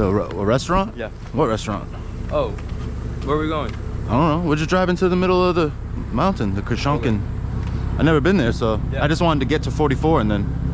To a restaurant? Yeah. What restaurant? Oh, where are we going? I don't know. We're just driving to the middle of the mountain, the Kerhonkson. I've never been there, so yeah. I just wanted to get to 44 and then.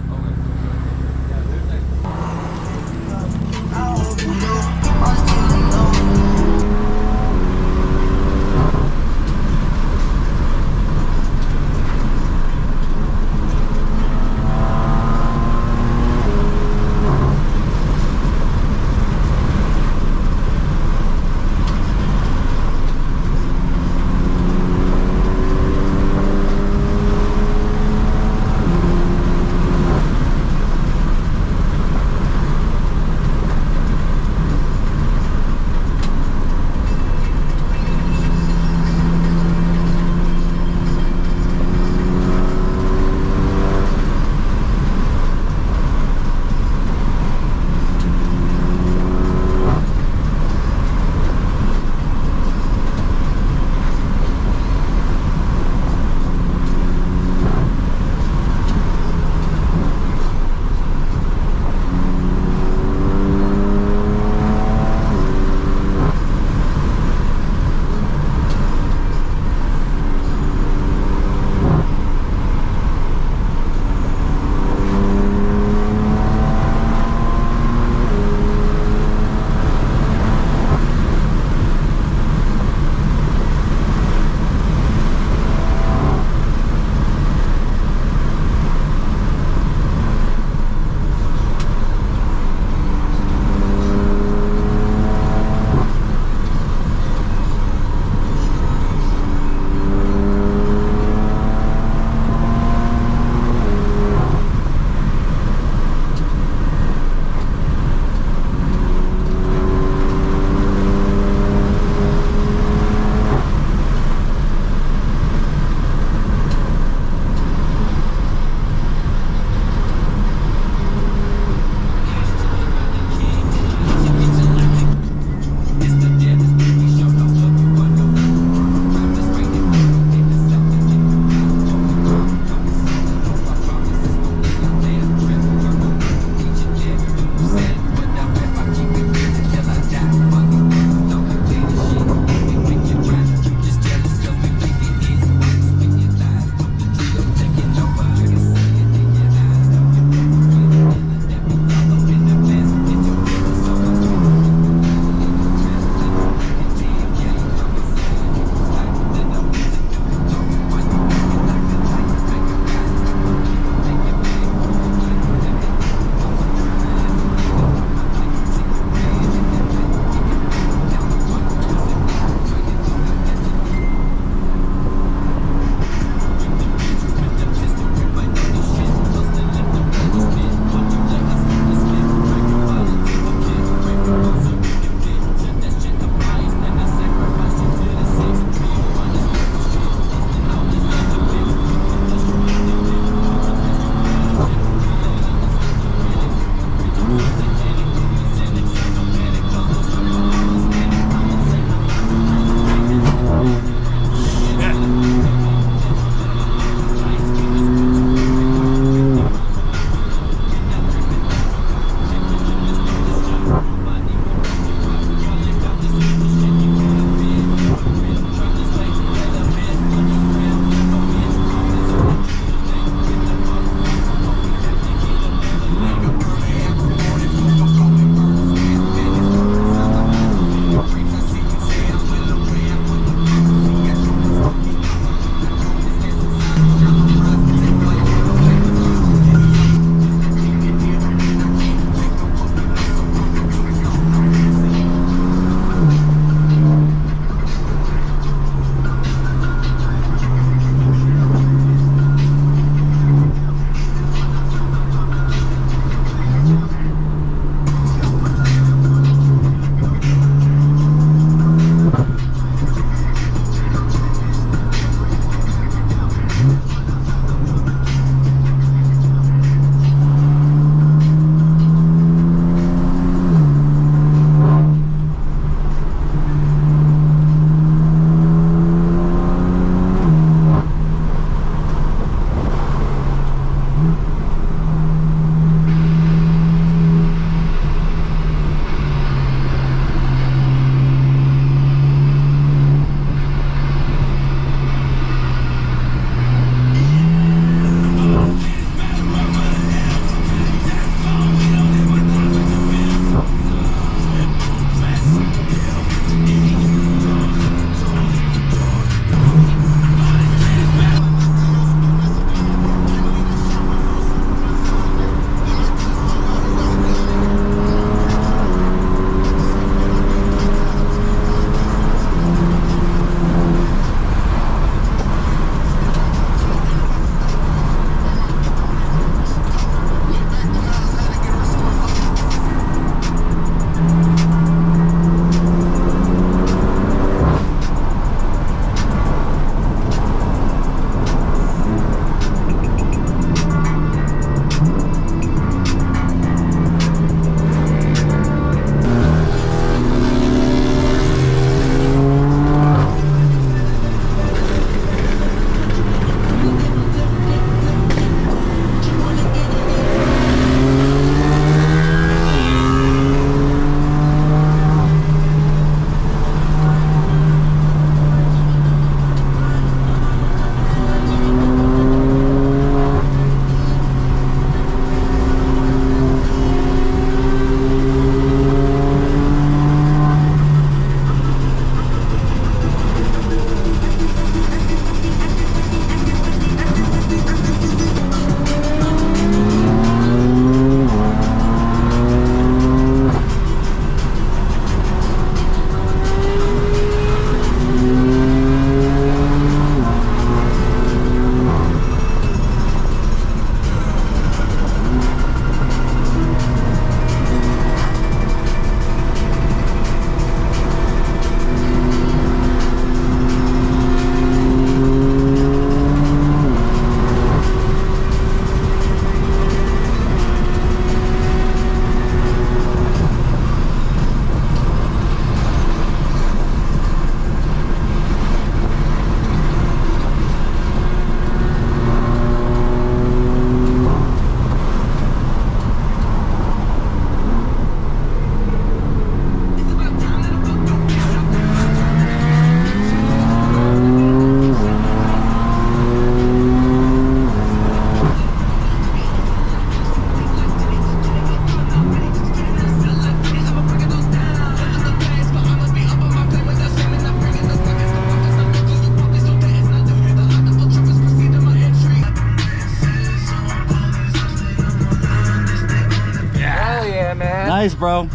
Nice, bro.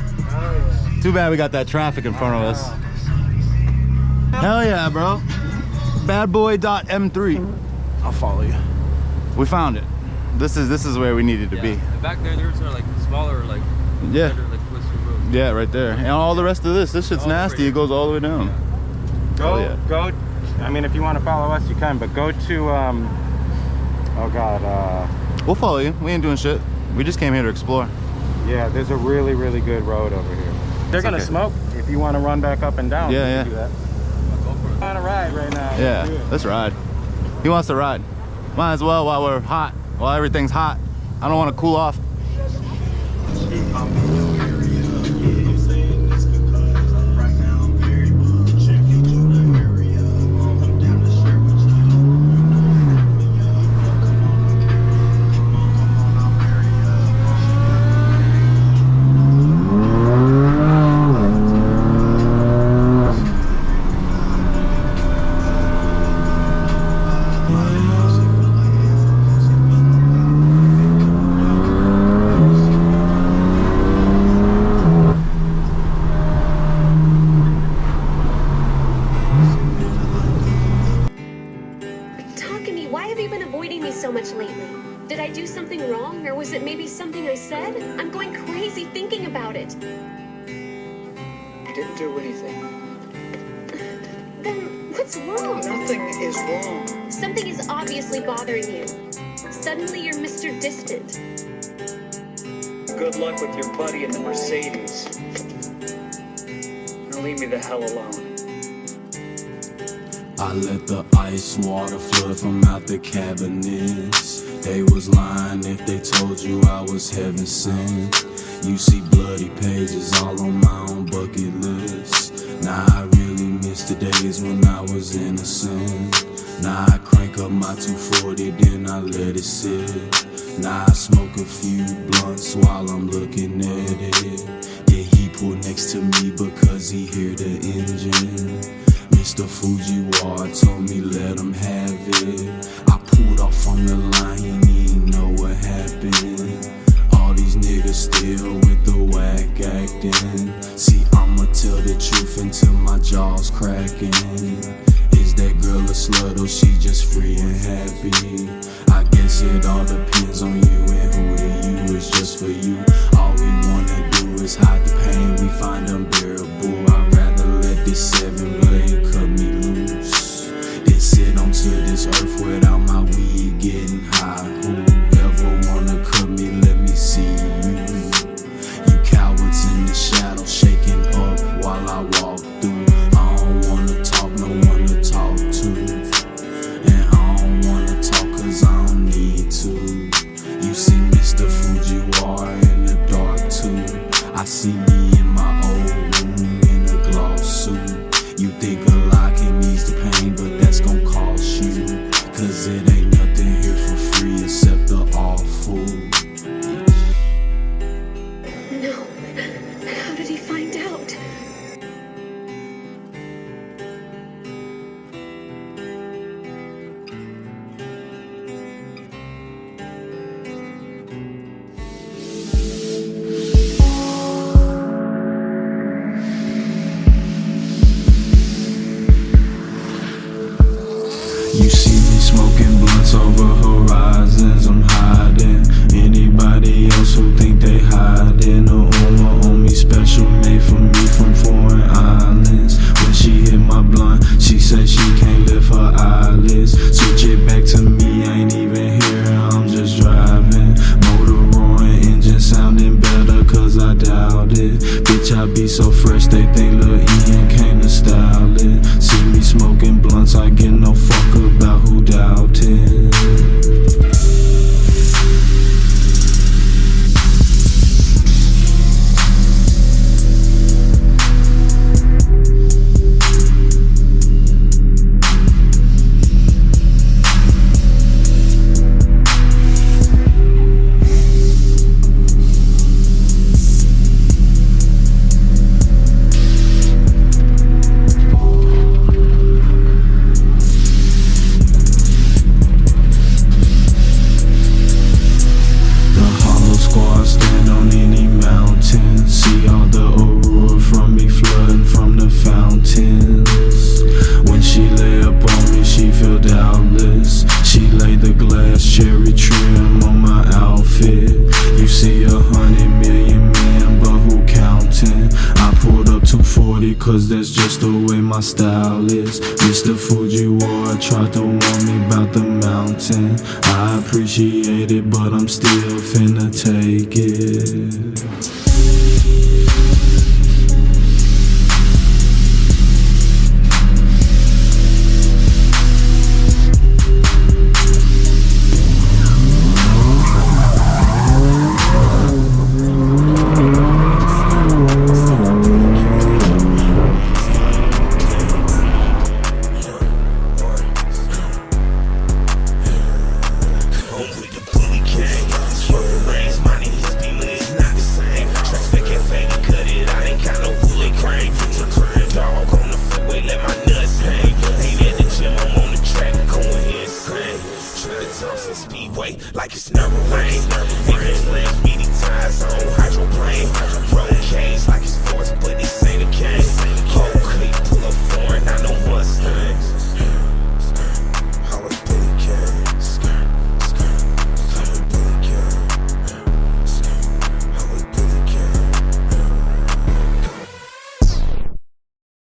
Too bad we got that traffic in front of us. Hell yeah, bro. Badboy.m3. I'll follow you. We found it. This is where we needed to be. And back there, there's like smaller, like yeah, better, like twisted roads. Yeah, right there. And all the rest of this shit's nasty. It goes all the way down. Go. I mean, if you want to follow us, you can. But go to oh god. We'll follow you. We ain't doing shit. We just came here to explore. Yeah, there's a really good road over here. They're gonna smoke. If you want to run back up and down, yeah, you can do that. I'm on a ride right now. Yeah, let's ride. He wants to ride. Might as well while we're hot, while everything's hot. I don't want to cool off. Did I do something wrong, or was it maybe something I said? I'm going crazy thinking about it. You didn't do anything. Then what's wrong? Nothing is wrong. Something is obviously bothering you. Suddenly you're Mr. Distant. Good luck with your buddy in the Mercedes. Now leave me the hell alone. I let the ice water flood from out the cabinets. They was lying if they told you I was heaven sent. You see bloody pages all on my own bucket list. Now I really miss the days when I was innocent. Now I crank up my 240, then I let it sit. Now I smoke a few blunts while I'm looking at it. Yeah, he pulled next to me because he hear the engine. Mr. Fujiwara told me let him have it. I pulled off on the line, he didn't know what happened. All these niggas still with the whack acting. See, I'ma tell the truth until my jaw's cracking. Is that girl a slut or she just free and happy? I guess it all depends on you, and who to you is just for you. All we wanna do is hide the pain we find unbearable. I'd rather let this 7-blade cut me loose than sit onto this earth without my weed getting high. Whoever wanna cut me, let me see you. You cowards in the shadow shaking up while I walk through. I don't wanna talk, no one to talk to. And I don't wanna talk cause I don't need to. You see Mr. Fujiwara in the dark too. I see me in my old room in a gloss suit. You think a lie can ease the pain, but that's gon' cost you. Cause it ain't nothing here for free except the awful. No. How did he find out? You see me smoking blunts over horizons, I'm hiding. Anybody else who think they hiding? A woman on me, special made for me from foreign islands. When she hit my blunt, she said she can't lift her eyelids. Switch it back to me, ain't even here, I'm just driving. Motor roaring, engine sounding better cause I doubt it. Bitch, I be so fresh, they think Lil Ian came to style it. See me smoking blunts, I get no fuck about who doubted. cause that's just the way my style is. Mr. Fujiwara tried to warn me about the mountain. I appreciate it, but I'm still finna take it.